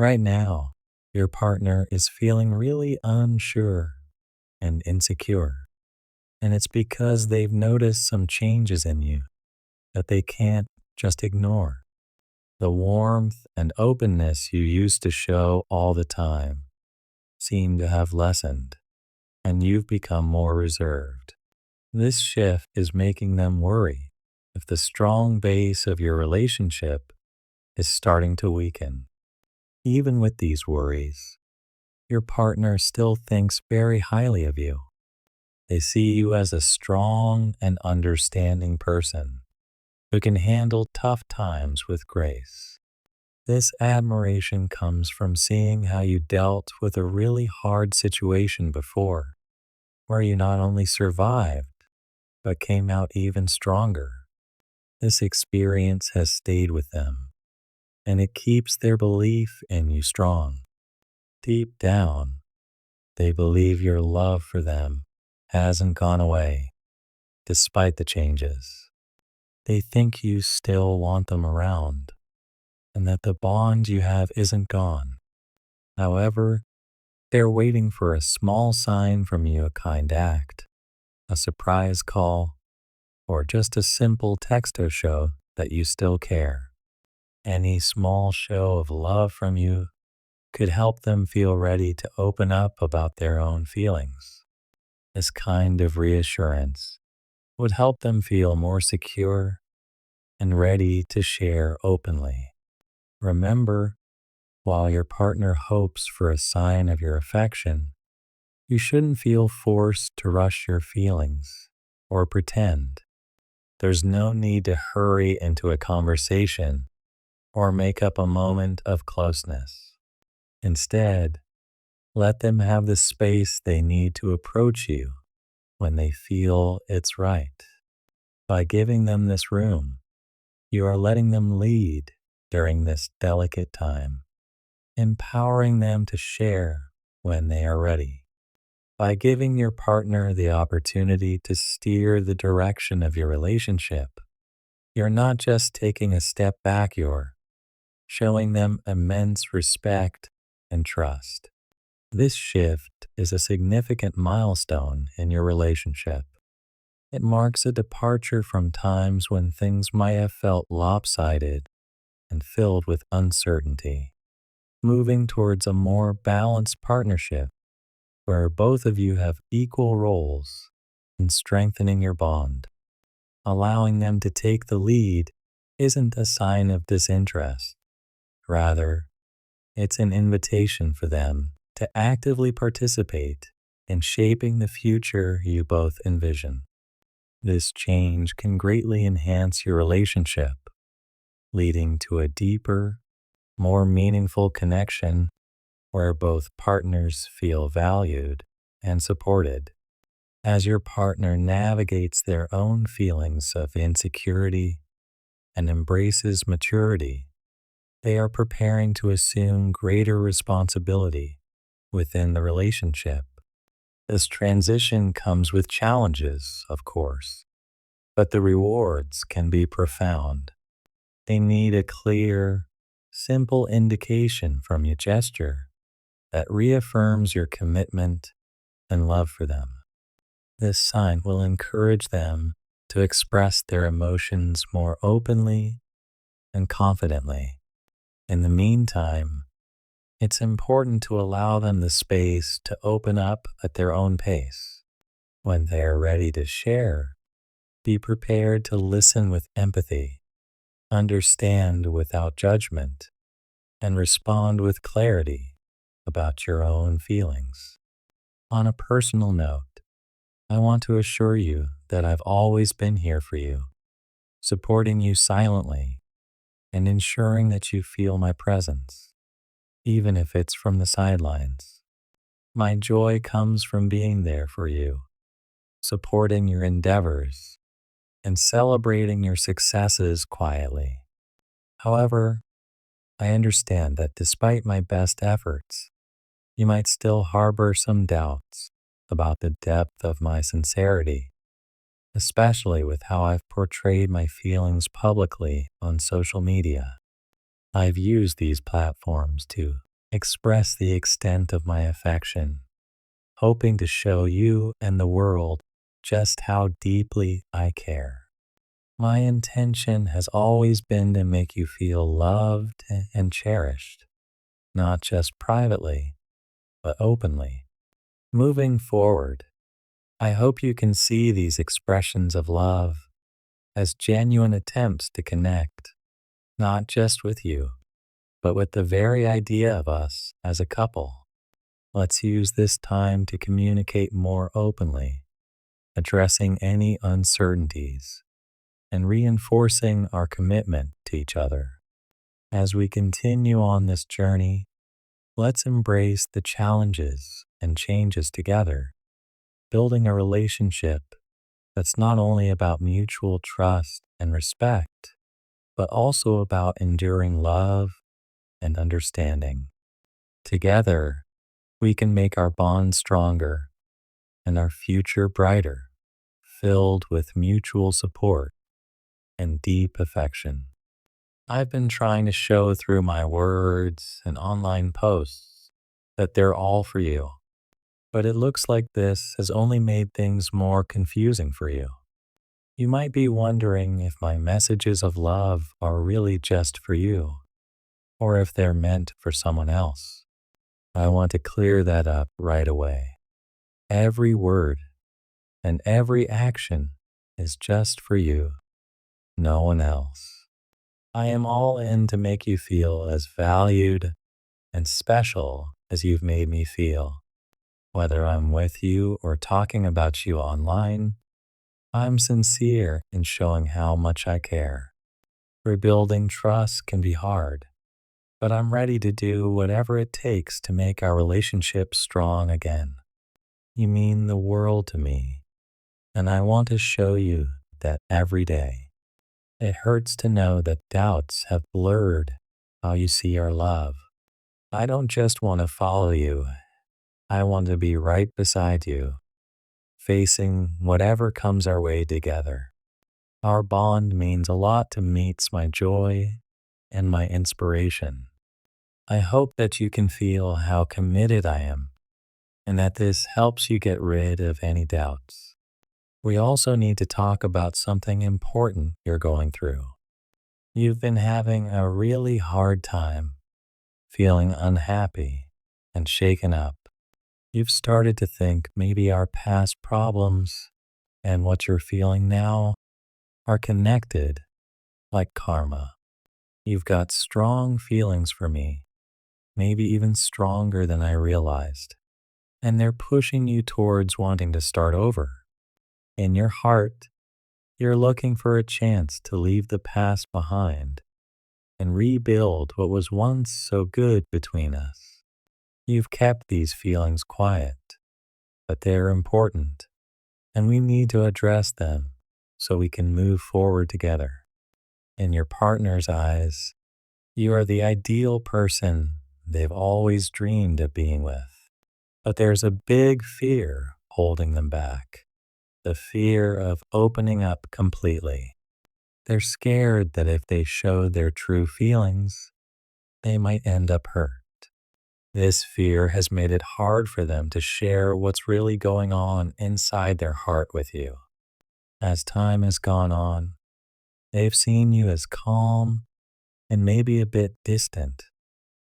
Right now, your partner is feeling really unsure and insecure, and it's because they've noticed some changes in you that they can't just ignore. The warmth and openness you used to show all the time seem to have lessened, and you've become more reserved. This shift is making them worry if the strong base of your relationship is starting to weaken. Even with these worries, your partner still thinks very highly of you. They see you as a strong and understanding person who can handle tough times with grace. This admiration comes from seeing how you dealt with a really hard situation before, where you not only survived, but came out even stronger. This experience has stayed with them, and it keeps their belief in you strong. Deep down, they believe your love for them hasn't gone away, despite the changes. They think you still want them around, and that the bond you have isn't gone. However, they're waiting for a small sign from you, a kind act, a surprise call, or just a simple text to show that you still care. Any small show of love from you could help them feel ready to open up about their own feelings. This kind of reassurance would help them feel more secure and ready to share openly. Remember, while your partner hopes for a sign of your affection, you shouldn't feel forced to rush your feelings or pretend. There's no need to hurry into a conversation or make up a moment of closeness. Instead, let them have the space they need to approach you when they feel it's right. By giving them this room, you are letting them lead during this delicate time, empowering them to share when they are ready. By giving your partner the opportunity to steer the direction of your relationship, you're not just taking a step back, you're showing them immense respect and trust. This shift is a significant milestone in your relationship. It marks a departure from times when things might have felt lopsided and filled with uncertainty, moving towards a more balanced partnership where both of you have equal roles in strengthening your bond. Allowing them to take the lead isn't a sign of disinterest. Rather, it's an invitation for them to actively participate in shaping the future you both envision. This change can greatly enhance your relationship, leading to a deeper, more meaningful connection where both partners feel valued and supported. As your partner navigates their own feelings of insecurity and embraces maturity, they are preparing to assume greater responsibility within the relationship. This transition comes with challenges, of course, but the rewards can be profound. They need a clear, simple indication from your gesture that reaffirms your commitment and love for them. This sign will encourage them to express their emotions more openly and confidently. In the meantime, it's important to allow them the space to open up at their own pace. When they are ready to share, be prepared to listen with empathy, understand without judgment, and respond with clarity about your own feelings. On a personal note, I want to assure you that I've always been here for you, supporting you silently and ensuring that you feel my presence, even if it's from the sidelines. My joy comes from being there for you, supporting your endeavors, and celebrating your successes quietly. However, I understand that despite my best efforts, you might still harbor some doubts about the depth of my sincerity, especially with how I've portrayed my feelings publicly on social media. I've used these platforms to express the extent of my affection, hoping to show you and the world just how deeply I care. My intention has always been to make you feel loved and cherished, not just privately, but openly. Moving forward, I hope you can see these expressions of love as genuine attempts to connect, not just with you, but with the very idea of us as a couple. Let's use this time to communicate more openly, addressing any uncertainties and reinforcing our commitment to each other. As we continue on this journey, let's embrace the challenges and changes together, building a relationship that's not only about mutual trust and respect, but also about enduring love and understanding. Together, we can make our bond stronger and our future brighter, filled with mutual support and deep affection. I've been trying to show through my words and online posts that they're all for you, but it looks like this has only made things more confusing for you. You might be wondering if my messages of love are really just for you, or if they're meant for someone else. I want to clear that up right away. Every word and every action is just for you, no one else. I am all in to make you feel as valued and special as you've made me feel. Whether I'm with you or talking about you online, I'm sincere in showing how much I care. Rebuilding trust can be hard, but I'm ready to do whatever it takes to make our relationship strong again. You mean the world to me, and I want to show you that every day. It hurts to know that doubts have blurred how you see our love. I don't just want to follow you, I want to be right beside you, facing whatever comes our way together. Our bond means a lot to meets my joy and my inspiration. I hope that you can feel how committed I am and that this helps you get rid of any doubts. We also need to talk about something important you're going through. You've been having a really hard time, feeling unhappy and shaken up. You've started to think maybe our past problems and what you're feeling now are connected like karma. You've got strong feelings for me, maybe even stronger than I realized, and they're pushing you towards wanting to start over. In your heart, you're looking for a chance to leave the past behind and rebuild what was once so good between us. You've kept these feelings quiet, but they're important, and we need to address them so we can move forward together. In your partner's eyes, you are the ideal person they've always dreamed of being with, but there's a big fear holding them back. The fear of opening up completely. They're scared that if they show their true feelings, they might end up hurt. This fear has made it hard for them to share what's really going on inside their heart with you. As time has gone on, they've seen you as calm and maybe a bit distant,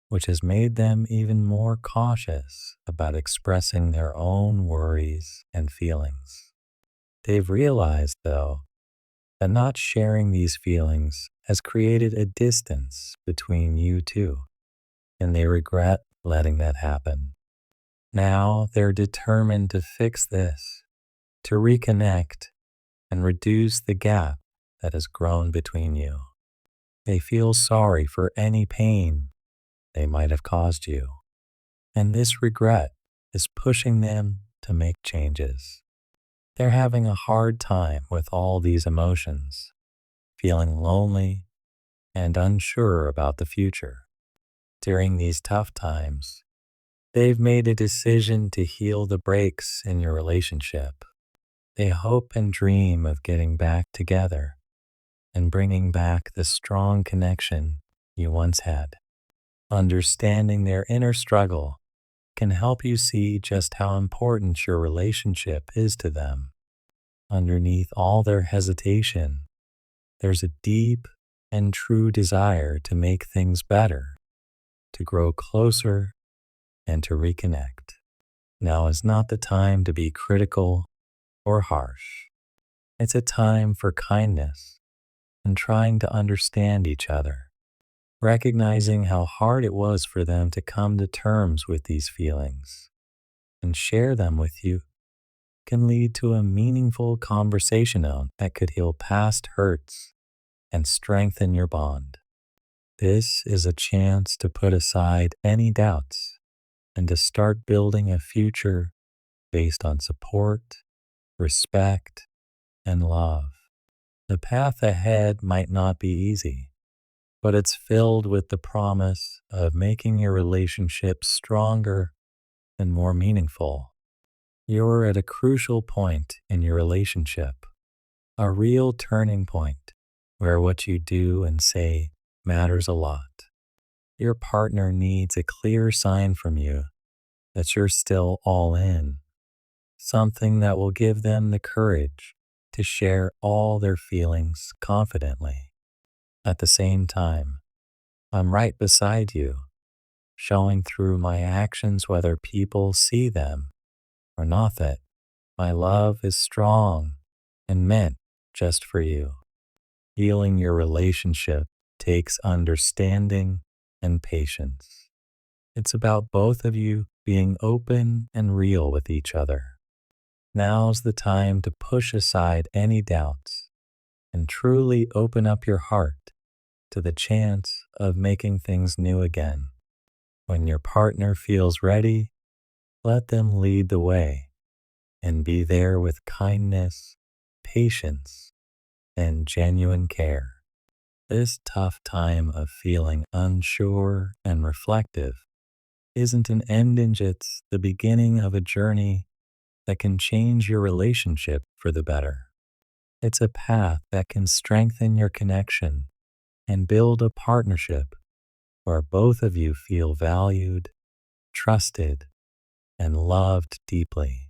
which has made them even more cautious about expressing their own worries and feelings. They've realized, though, that not sharing these feelings has created a distance between you two, and they regret letting that happen. Now they're determined to fix this, to reconnect and reduce the gap that has grown between you. They feel sorry for any pain they might have caused you, and this regret is pushing them to make changes. They're having a hard time with all these emotions, feeling lonely and unsure about the future. During these tough times, they've made a decision to heal the breaks in your relationship. They hope and dream of getting back together and bringing back the strong connection you once had. Understanding their inner struggle can help you see just how important your relationship is to them. Underneath all their hesitation, there's a deep and true desire to make things better, to grow closer, and to reconnect. Now is not the time to be critical or harsh. It's a time for kindness and trying to understand each other. Recognizing how hard it was for them to come to terms with these feelings and share them with you can lead to a meaningful conversation that could heal past hurts and strengthen your bond. This is a chance to put aside any doubts and to start building a future based on support, respect, and love. The path ahead might not be easy, but it's filled with the promise of making your relationship stronger and more meaningful. You're at a crucial point in your relationship, a real turning point where what you do and say matters a lot. Your partner needs a clear sign from you that you're still all in, something that will give them the courage to share all their feelings confidently. At the same time, I'm right beside you, showing through my actions whether people see them or not that my love is strong and meant just for you. Healing your relationship takes understanding and patience. It's about both of you being open and real with each other. Now's the time to push aside any doubts and truly open up your heart to the chance of making things new again. When your partner feels ready, let them lead the way and be there with kindness, patience, and genuine care. This tough time of feeling unsure and reflective isn't an end, it's the beginning of a journey that can change your relationship for the better. It's a path that can strengthen your connection and build a partnership where both of you feel valued, trusted, and loved deeply.